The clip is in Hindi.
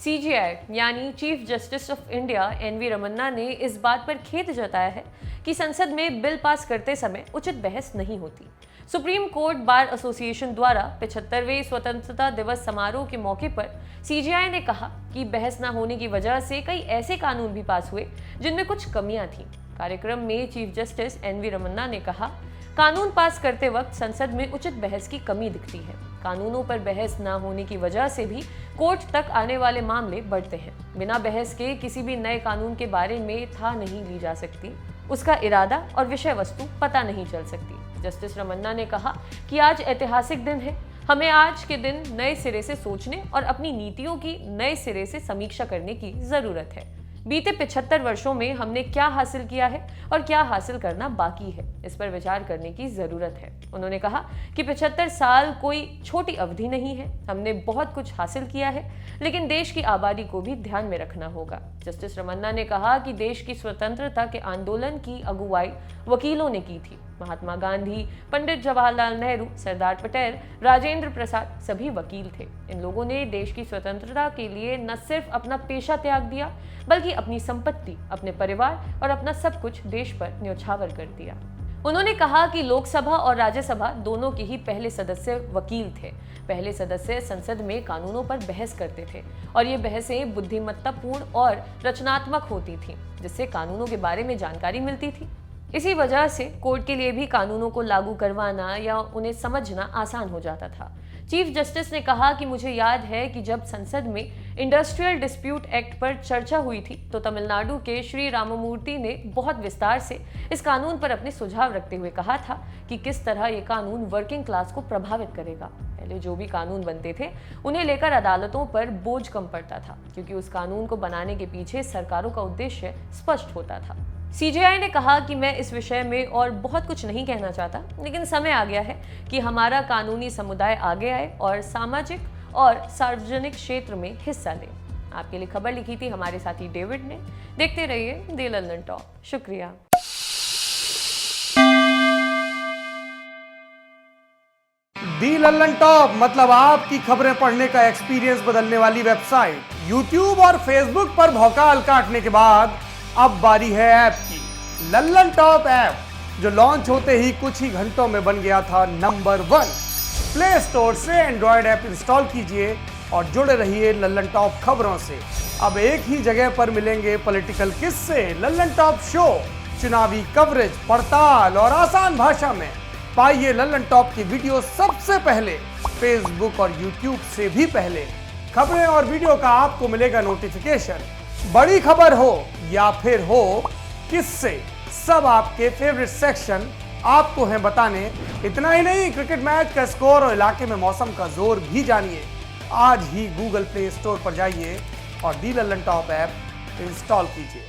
सीजेआई यानी chief justice of India NV Ramana ने इस बात पर खेद जताया है कि संसद में बिल पास करते समय उचित बहस नहीं होती। सुप्रीम कोर्ट बार एसोसिएशन द्वारा 75वें स्वतंत्रता दिवस समारोह के मौके पर सीजेआई ने कहा कि बहस न होने की वजह से कई ऐसे कानून भी पास हुए जिनमें कुछ कमियां थीं। कार्यक्रम में चीफ जस्टिस एनवी रमन्ना ने कहा, कानून पास करते वक्त संसद में उचित बहस की कमी दिखती है। कानूनों पर बहस न होने की वजह से भी कोर्ट तक आने वाले मामले बढ़ते हैं। बिना बहस के किसी भी नए कानून के बारे में था नहीं ली जा सकती, उसका इरादा और विषय वस्तु पता नहीं चल सकती। जस्टिस रमन्ना ने कहा कि आज ऐतिहासिक दिन है। हमें आज के दिन नए सिरे से सोचने और अपनी नीतियों की नए सिरे से समीक्षा करने की जरूरत है। बीते 75 वर्षों में हमने क्या हासिल किया है और क्या हासिल करना बाकी है, इस पर विचार करने की जरूरत है। उन्होंने कहा कि 75 साल कोई छोटी अवधि नहीं है। हमने बहुत कुछ हासिल किया है, लेकिन देश की आबादी को भी ध्यान में रखना होगा। जस्टिस रमन्ना ने कहा कि देश की स्वतंत्रता के आंदोलन की अगुवाई वकीलों ने की थी। महात्मा गांधी, पंडित जवाहरलाल नेहरू, सरदार पटेल, राजेंद्र प्रसाद सभी वकील थे। इन लोगों ने देश की स्वतंत्रता के लिए न सिर्फ अपना पेशा त्याग दिया, बल्कि अपनी संपत्ति, अपने परिवार और अपना सब कुछ देश पर न्यौछावर कर दिया। उन्होंने कहा कि लोकसभा और राज्यसभा दोनों के ही पहले सदस्य वकील थे। पहले सदस्य संसद में कानूनों पर बहस करते थे और ये बहसें बुद्धिमत्तापूर्ण और रचनात्मक होती थीं, जिससे कानूनों के बारे में जानकारी मिलती थी। इसी वजह से कोर्ट के लिए भी कानूनों को लागू करवाना या उन्हें समझना आसान हो जाता था। चीफ जस्टिस ने कहा कि मुझे याद है कि जब संसद में इंडस्ट्रियल डिस्प्यूट एक्ट पर चर्चा हुई थी तो तमिलनाडु के श्री राममूर्ति ने बहुत विस्तार से इस कानून पर अपने सुझाव रखते हुए कहा था कि किस तरह ये कानून वर्किंग क्लास को प्रभावित करेगा। पहले जो भी कानून बनते थे उन्हें लेकर अदालतों पर बोझ कम पड़ता था, क्योंकि उस कानून को बनाने के पीछे सरकारों का उद्देश्य स्पष्ट होता था। सीजेआई ने कहा कि मैं इस विषय में और बहुत कुछ नहीं कहना चाहता, लेकिन समय आ गया है कि हमारा कानूनी समुदाय आगे आए और सामाजिक और सार्वजनिक क्षेत्र में हिस्सा ले। आपके लिए खबर लिखी थी हमारे साथी डेविड ने। देखते रहिए दी लंदन टॉक। शुक्रिया। दी लंदन टॉप मतलब आपकी खबरें पढ़ने का एक्सपीरियंस बदलने वाली वेबसाइट। यूट्यूब और फेसबुक पर भौकाल काटने के बाद अब बारी है ऐप की। लल्लन टॉप ऐप जो लॉन्च होते ही कुछ ही घंटों में बन गया था नंबर 1। प्ले स्टोर से एंड्रॉयड ऐप इंस्टॉल कीजिए और जुड़े रहिए लल्लन टॉप खबरों से। अब एक ही जगह पर मिलेंगे पॉलिटिकल किस्से, लल्लन टॉप शो, चुनावी कवरेज, पड़ताल और आसान भाषा में। पाइए लल्लन टॉप की वीडियो सबसे पहले, फेसबुक और यूट्यूब से भी पहले। खबरें और वीडियो का आपको मिलेगा नोटिफिकेशन। बड़ी खबर हो या फिर हो किससे, सब आपके फेवरेट सेक्शन आपको हैं बताने। इतना ही नहीं, क्रिकेट मैच का स्कोर और इलाके में मौसम का जोर भी जानिए। आज ही गूगल प्ले स्टोर पर जाइए और दी लल्लन टॉप ऐप इंस्टॉल कीजिए।